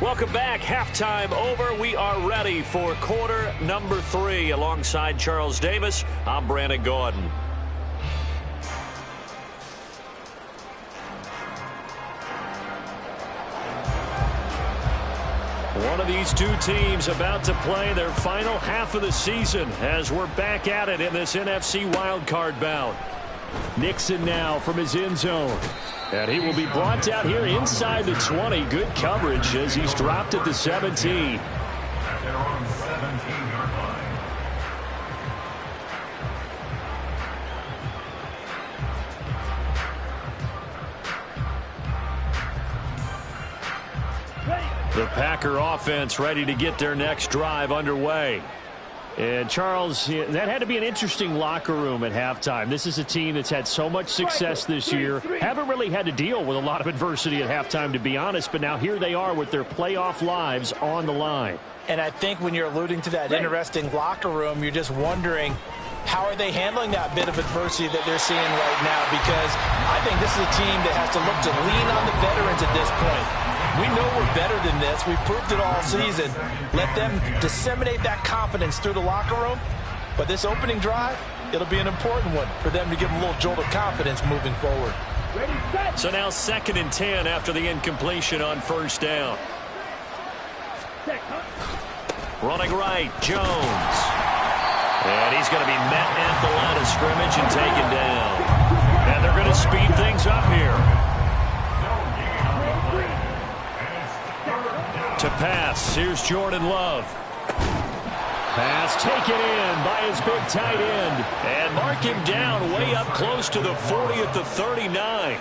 Welcome back. Halftime over. We are ready for quarter number 3. Alongside Charles Davis, I'm Brandon Gordon. One of these two teams about to play their final half of the season as we're back at it in this NFC wildcard bout. Nixon now from his end zone. And he will be brought down here inside the 20. Good coverage as he's dropped at the 17. At their own 17-yard line. The Packer offense ready to get their next drive underway. And, Charles, that had to be an interesting locker room at halftime. This is a team that's had so much success this year. Haven't really had to deal with a lot of adversity at halftime, to be honest. But now here they are with their playoff lives on the line. And I think when you're alluding to that interesting locker room, you're just wondering, how are they handling that bit of adversity that they're seeing right now? Because I think this is a team that has to look to lean on the veterans at this point. We know we're better than this. We've proved it all season. Let them disseminate that confidence through the locker room. But this opening drive, it'll be an important one for them to give them a little jolt of confidence moving forward. So now 2nd and 10 after the incompletion on first down. Running right, Jones. And he's going to be met at the line of scrimmage and taken down. And they're going to speed things up here. To pass, here's Jordan Love. Pass taken in by his big tight end. And mark him down way up close to the 40 at the 39.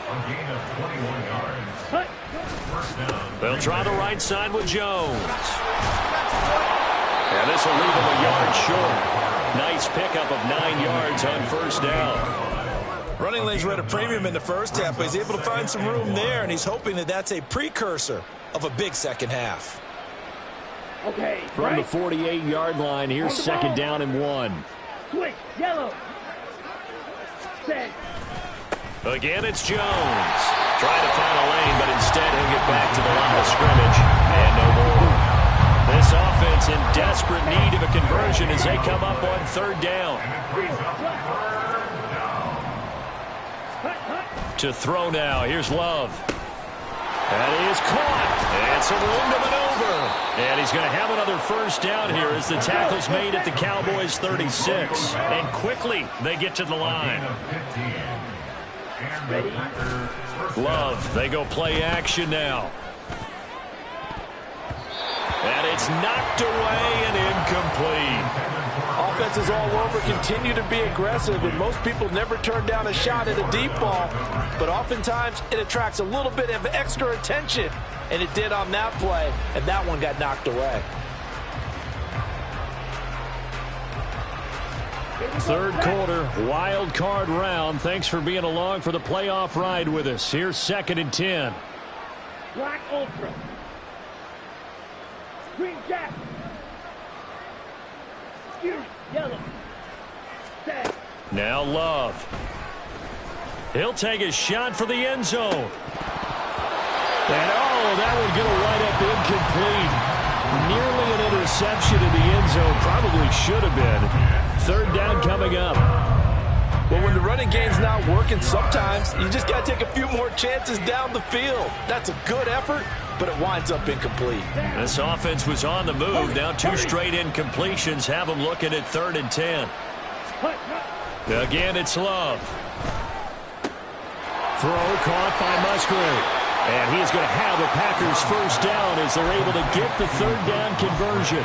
They'll try the right side with Jones. And this will leave him a yard short. Nice pickup of 9 yards on first down. Running lanes were at a premium in the first half, but he's able to find some room there, and he's hoping that that's a precursor of a big second half. Okay. From the 48-yard line, here's 2nd down and 1. Switch, yellow. Set. Again, it's Jones. Trying to find a lane, but instead he'll get back to the line of scrimmage. And no more. This offense in desperate need of a conversion as they come up on 3rd down. To throw now. Here's Love. That is caught. And some room to maneuver. And he's going to have another first down here as the tackle's made at the Cowboys' 36. And quickly they get to the line. Love, they go play action now. And it's knocked away and incomplete. Offenses all over continue to be aggressive, and most people never turn down a shot at a deep ball. But oftentimes it attracts a little bit of extra attention, and it did on that play, and that one got knocked away. 3rd quarter, wild card round. Thanks for being along for the playoff ride with us. Here's 2nd and 10. Black Ultra. Green Jack. Yellow. Set. Now Love. He'll take a shot for the end zone. And that would get a right-up incomplete. Nearly an interception in the end zone. Probably should have been. 3rd down coming up. Well, when the running game's not working, sometimes you just got to take a few more chances down the field. That's a good effort, but it winds up incomplete. This offense was on the move. Now 2 straight incompletions have them looking at 3rd and 10. Again, it's Love. Throw caught by Musgrave. And he is going to have the Packers first down as they're able to get the 3rd down conversion.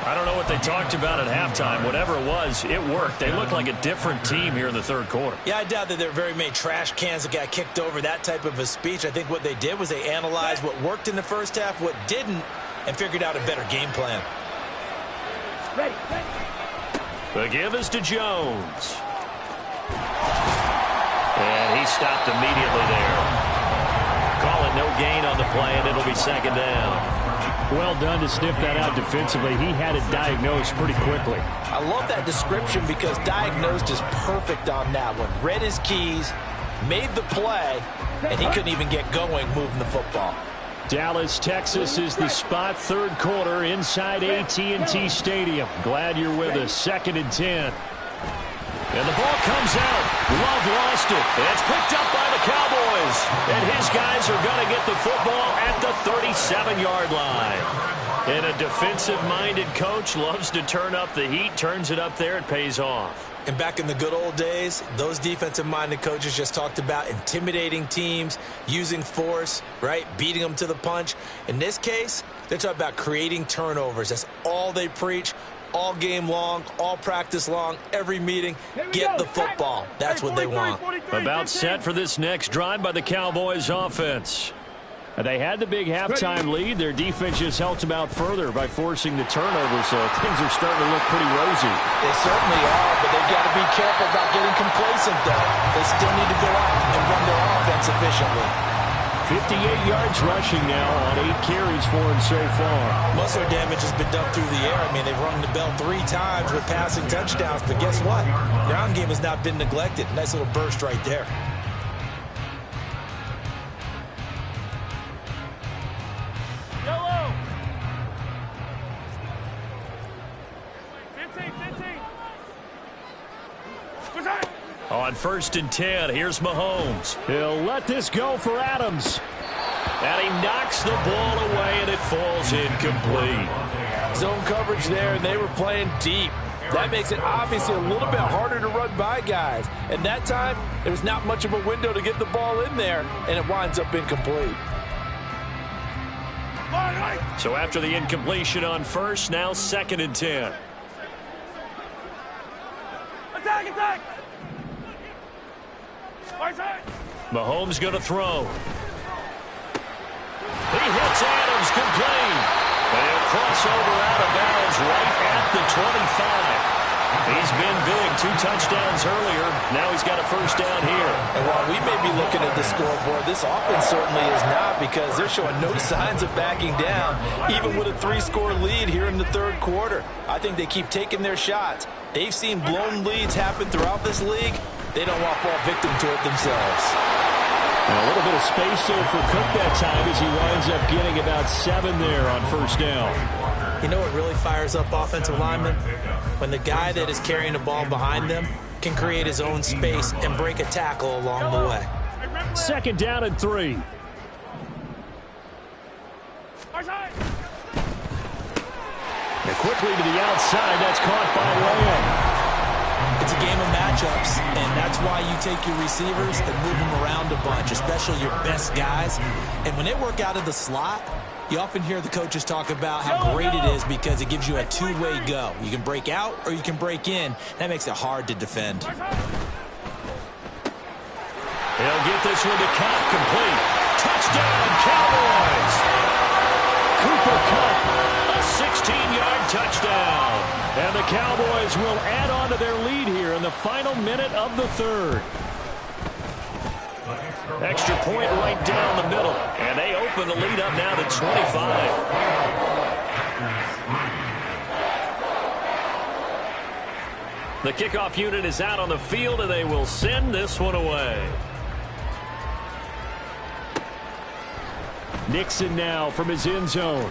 I don't know what they talked about at halftime. Whatever it was, it worked. They look like a different team here in the 3rd quarter. Yeah, I doubt that there were very many trash cans that got kicked over, that type of a speech. I think what they did was they analyzed what worked in the first half, what didn't, and figured out a better game plan. Ready. The give is to Jones. And he stopped immediately there. Call it no gain on the play, and it'll be 2nd down. Well done to sniff that out defensively. He had it diagnosed pretty quickly. I love that description because diagnosed is perfect on that one. Read his keys, made the play, and he couldn't even get going moving the football. Dallas, Texas is the spot, third quarter inside AT&T Stadium. Glad you're with us. 2nd and 10. And the ball comes out. Love lost it. It's picked up by the Cowboys. And his guys are going to get the football at the 37-yard line. And a defensive-minded coach loves to turn up the heat, turns it up there, it pays off. And back in the good old days, those defensive-minded coaches just talked about intimidating teams, using force, right, beating them to the punch. In this case, they're talking about creating turnovers. That's all they preach. All game long, all practice long, every meeting, get the football. That's what they want. About set for this next drive by the Cowboys offense. They had the big halftime lead. Their defense just helped them out further by forcing the turnover, so things are starting to look pretty rosy. They certainly are, but they've got to be careful about getting complacent, though. They still need to go out and run their offense efficiently. 58 yards rushing now on 8 carries for him so far. Most of their damage has been done through the air. I mean, they've rung the bell 3 times with passing touchdowns, but guess what? Ground game has not been neglected. Nice little burst right there. On 1st and 10, here's Mahomes. He'll let this go for Adams. And he knocks the ball away, and it falls incomplete. Zone coverage there, and they were playing deep. That makes it obviously a little bit harder to run by guys. And that time, there's not much of a window to get the ball in there, and it winds up incomplete. So after the incompletion on 1st, now 2nd and 10. Attack, attack! Mahomes going to throw. He hits Adams complete. They'll cross over out of bounds right at the 25. He's been big. 2 touchdowns earlier. Now he's got a first down here. And while we may be looking at the scoreboard, this offense certainly is not, because they're showing no signs of backing down, even with a 3-score lead here in the 3rd quarter. I think they keep taking their shots. They've seen blown leads happen throughout this league. They don't want to fall victim to it themselves. And a little bit of space there for Cook that time as he winds up getting about 7 there on first down. You know what really fires up offensive linemen? When the guy that is carrying the ball behind them can create his own space and break a tackle along the way. 2nd down and 3. And quickly to the outside. That's caught by Lamb. It's a game of matchups, and that's why you take your receivers and move them around a bunch, especially your best guys. And when they work out of the slot, you often hear the coaches talk about how great it is because it gives you a 2-way go. You can break out or you can break in. That makes it hard to defend. He'll get this one to Cup, complete. Touchdown, Cowboys! Cooper Kupp, a 16-yard touchdown. And the Cowboys will add on to their lead here in the final minute of the 3rd. Extra point right down the middle. And they open the lead up now to 25. The kickoff unit is out on the field, and they will send this one away. Nixon now from his end zone.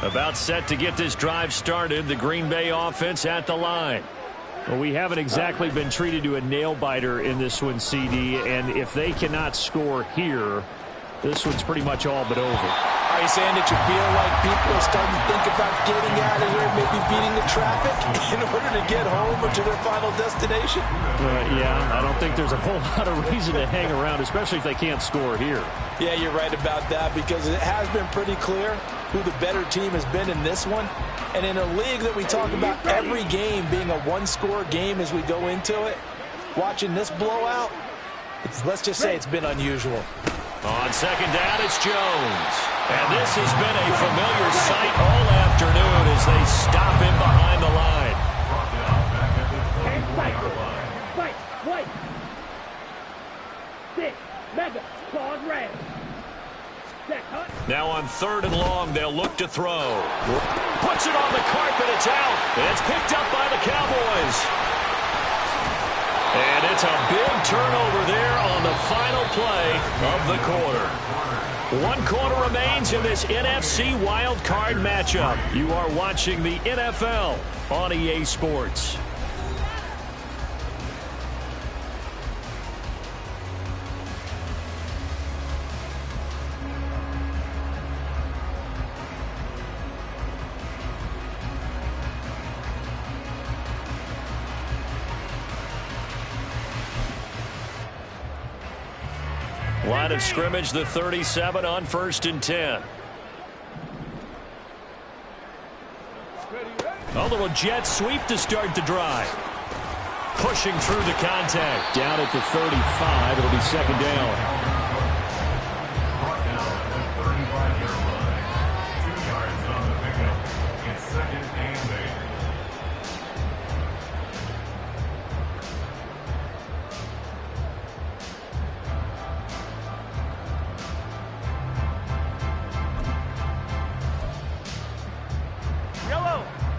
About set to get this drive started. The Green Bay offense at the line. Well, we haven't exactly been treated to a nail-biter in this one, CD, and if they cannot score here, this one's pretty much all but over. Are you saying that you feel like people are starting to think about getting out of here, maybe beating the traffic in order to get home or to their final destination? Yeah, I don't think there's a whole lot of reason to hang around, especially if they can't score here. Yeah, you're right about that, because it has been pretty clear who the better team has been in this one. And in a league that we talk about every game being a 1-score game as we go into it, watching this blowout, let's just say it's been unusual. On 2nd down, it's Jones. And this has been a familiar sight all afternoon as they stop him behind the line. And cycle. Fight. White. 6. Mega. Claws red. Now on 3rd and long, they'll look to throw. Puts it on the carpet. It's out. It's picked up by the Cowboys. And it's a big turnover there on the final play of the quarter. 1 quarter remains in this NFC Wild Card matchup. You are watching the NFL on EA Sports. Line of scrimmage, the 37 on 1st and 10. A little jet sweep to start the drive. Pushing through the contact. Down at the 35. It'll be 2nd down. Brought down at the 35-yard line. 2 yards on the pickup. It's 2nd and 8.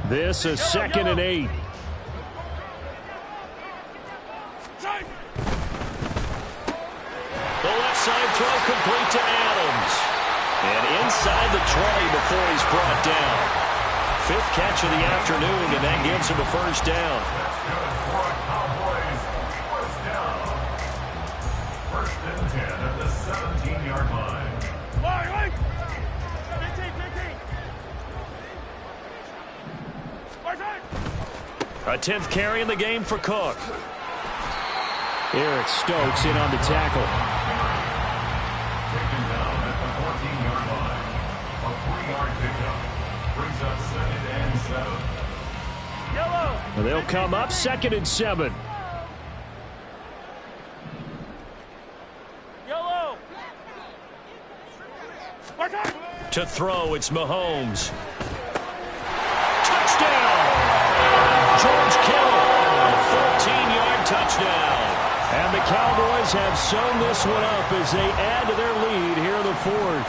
This is 2nd and 8. The left side throw complete to Adams. And inside the 20 before he's brought down. 5th catch of the afternoon, and that gives him a 1st down. That's good for a Cowboys 1st down. 1st and 10 at the 17-yard line. A 10th carry in the game for Cook. Eric Stokes in on the tackle. Taken down at the 14-yard line. A 3-yard pickup. Brings up 2nd and 7. And they'll come up 2nd and 7. To throw, it's Mahomes. Touchdown! George Kittle, a 14-yard touchdown. And the Cowboys have sewn this one up as they add to their lead here in the 4th.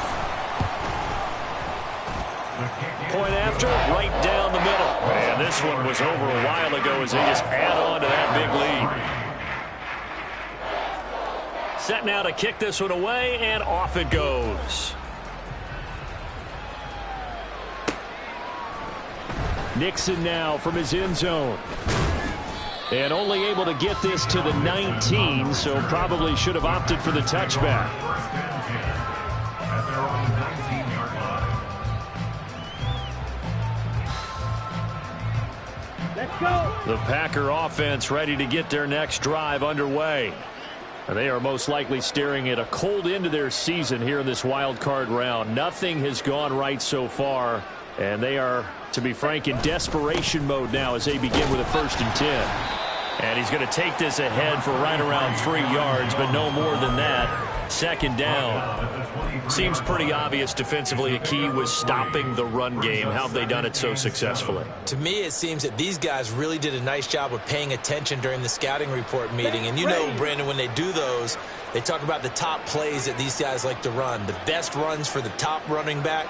Point after, right down the middle. And this one was over a while ago as they just add on to that big lead. Set now to kick this one away, and off it goes. Nixon now from his end zone. And only able to get this to the 19, so probably should have opted for the touchback. 1st and 10 at their own 19-yard line. Let's go. The Packer offense ready to get their next drive underway. And they are most likely staring at a cold end to their season here in this wild card round. Nothing has gone right so far, and they are, to be frank, in desperation mode now as they begin with a 1st and 10. And he's going to take this ahead for right around 3 yards, but no more than that. 2nd down. Seems pretty obvious defensively a key was stopping the run game. How have they done it so successfully? To me, it seems that these guys really did a nice job of paying attention during the scouting report meeting. And you know, Brandon, when they do those, they talk about the top plays that these guys like to run. The best runs for the top running back,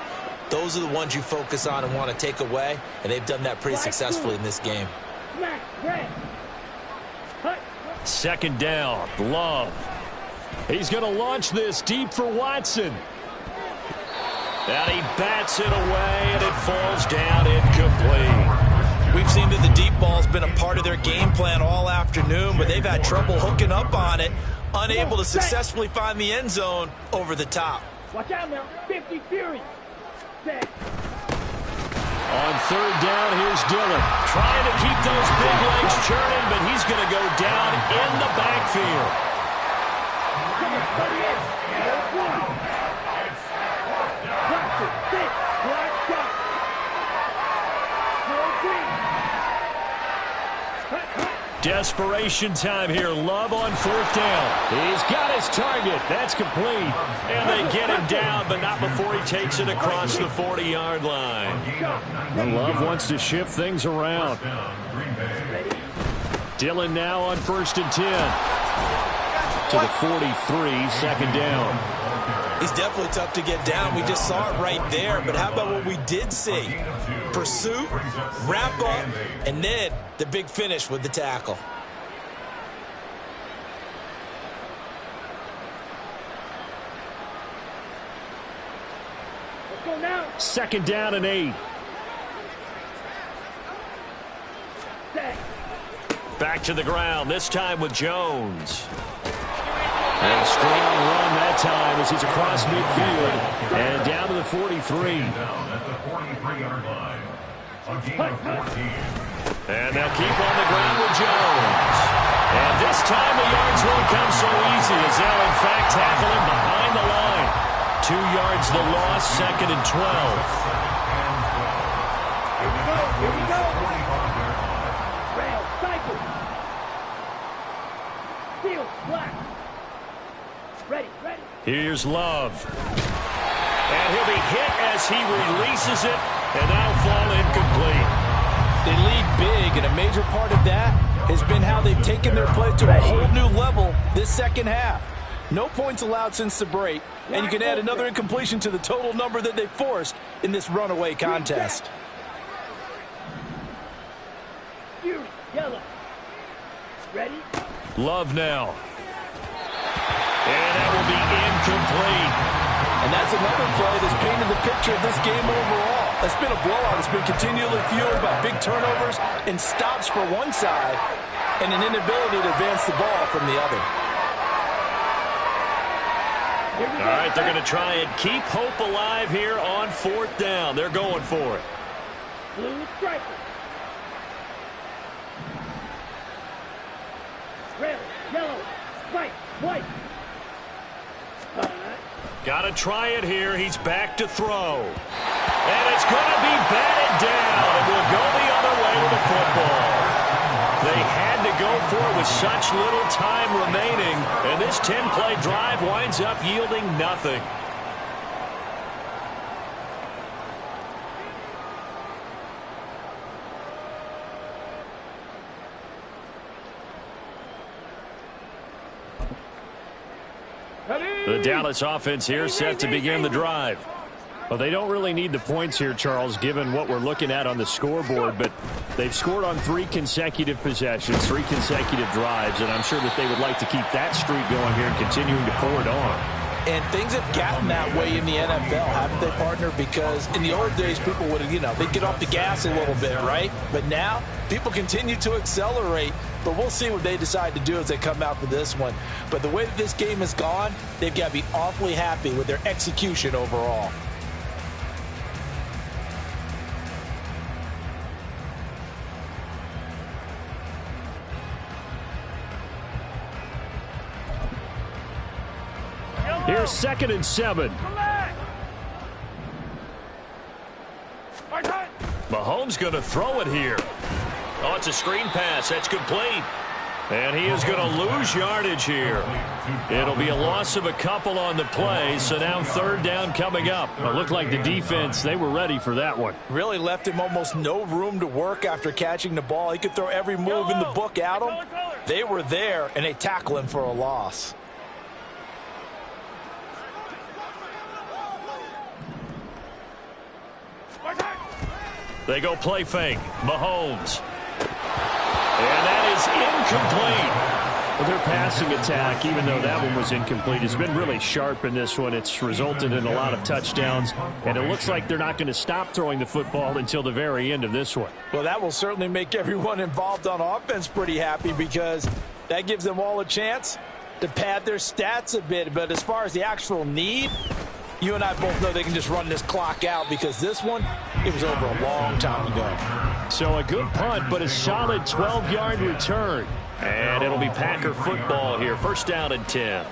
those are the ones you focus on and want to take away. And they've done that pretty successfully in this game. 2nd down. Love. He's going to launch this deep for Watson. And he bats it away, and it falls down incomplete. We've seen that the deep ball's been a part of their game plan all afternoon, but they've had trouble hooking up on it, unable to successfully find the end zone over the top. Watch out now. 50 Fury. Set. On 3rd down, here's Dillon. Trying to keep those big legs churning, but he's going to go down in the backfield. 38. Desperation time here. Love on 4th down. He's got his target. That's complete. And they get him down, but not before he takes it across the 40-yard line. And Love wants to shift things around. Dillon now on 1st and 10. To the 43, 2nd down. He's definitely tough to get down. We just saw it right there. But how about what we did see? Pursuit, wrap up, and then the big finish with the tackle. Let's go now. 2nd down and 8. Set. Back to the ground, this time with Jones. And a strong run that time as he's across midfield and down to the 43. Down at the 43-yard line. A gain of 14. And they'll keep on the ground with Jones. And this time the yards won't come so easy as they'll in fact tackle him behind the line. 2 yards the loss, 2nd and 12. Here we go. Here we go. Rail, cycle. Seal, black. Ready, ready. Here's Love. And he'll be hit as he releases it, and that'll fall incomplete. They lead big, and a major part of that has been how they've taken their play to a whole new level this second half. No points allowed since the break, and you can add another incompletion to the total number that they forced in this runaway contest. Fury, yellow. Ready? Love now. And that will be incomplete. And that's another play that's painted the picture of this game overall. It's been a blowout. It's been continually fueled by big turnovers and stops for one side and an inability to advance the ball from the other. All right, they're going to try and keep hope alive here on 4th down. They're going for it. Blue striker. Red, yellow, white, white. Got to try it here. He's back to throw. And it's going to be batted down. And we'll go the other way with the football. They had to go for it with such little time remaining. And this 10-play drive winds up yielding nothing. The Dallas offense here set to begin the drive. Well, they don't really need the points here, Charles, given what we're looking at on the scoreboard, but they've scored on 3 consecutive possessions, 3 consecutive drives, and I'm sure that they would like to keep that streak going here and continuing to pour it on. And things have gotten that way in the NFL, haven't they, partner? Because in the old days, people would, they'd get off the gas a little bit, right? But now, people continue to accelerate, but we'll see what they decide to do as they come out for this one. But the way that this game has gone, they've got to be awfully happy with their execution overall. Here's 2nd and 7. Mahomes going to throw it here. Oh, it's a screen pass. That's complete. And he is going to lose yardage here. It'll be a loss of a couple on the play, so now 3rd down coming up. It looked like the defense, they were ready for that one. Really left him almost no room to work after catching the ball. He could throw every move in the book at him. They were there, and they tackle him for a loss. They go play fake. Mahomes. And that is incomplete. Well, their passing attack, even though that one was incomplete, has been really sharp in this one. It's resulted in a lot of touchdowns, and it looks like they're not going to stop throwing the football until the very end of this one. Well, that will certainly make everyone involved on offense pretty happy because that gives them all a chance to pad their stats a bit. But as far as the actual need, you and I both know they can just run this clock out because this one, it was over a long time ago. So a good punt, but a solid 12-yard return. And it'll be Packer football here. 1st down and 10.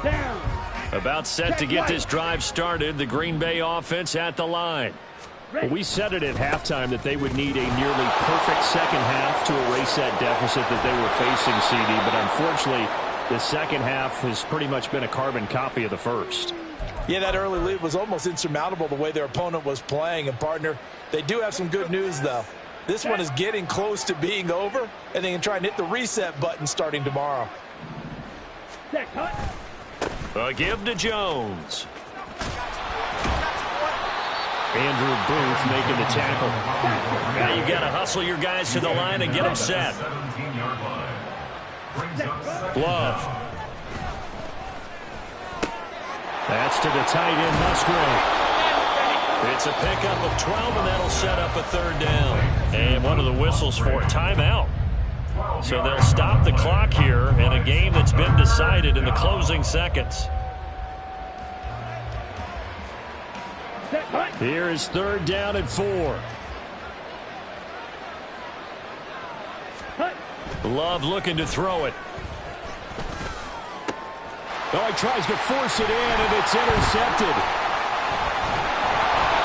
Down. About set to get this drive started. The Green Bay offense at the line. Well, we said it at halftime that they would need a nearly perfect second half to erase that deficit that they were facing, CD. But unfortunately, The second half has pretty much been a carbon copy of the first. Yeah, that early lead was almost insurmountable the way their opponent was playing. And, partner, they do have some good news, though. This one is getting close to being over, and they can try and hit the reset button starting tomorrow. A give to Jones. Andrew Booth making the tackle. Now you've got to hustle your guys to the line and get them set. Love. That's to the tight end, Musgrave. It's a pickup of 12, and that'll set up a third down. And one of the whistles for a timeout. So they'll stop the clock here in a game that's been decided in the closing seconds. Here is third down and 4. Love looking to throw it. Oh, he tries to force it in, and it's intercepted.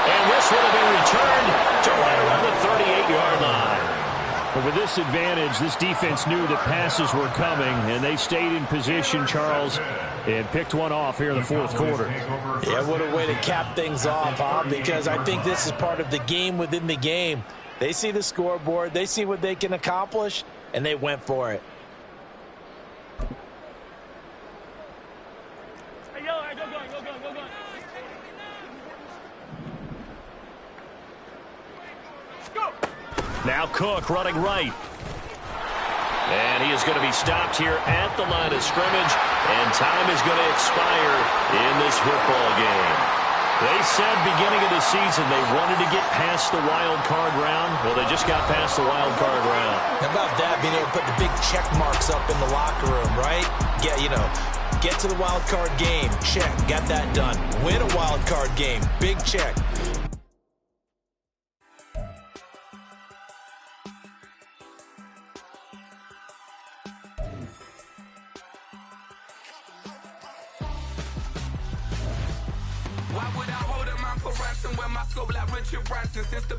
And this would have been returned to right around the 38-yard line. But with this advantage, this defense knew that passes were coming, and they stayed in position, Charles, and picked one off here in the fourth quarter. Yeah, what a way to cap things off, huh? Because I think this is part of the game within the game. They see the scoreboard, they see what they can accomplish, and they went for it. Now Cook running right. And he is going to be stopped here at the line of scrimmage, and time is going to expire in this football game. They said beginning of the season they wanted to get past the wild card round. Well, they just got past the wild card round. How about that, being able to put the big check marks up in the locker room, right? Yeah, get to the wild card game. Check, got that done. Win a wild card game. Big check. Why would I hold him out for ransom when my scope like Richard Branson since the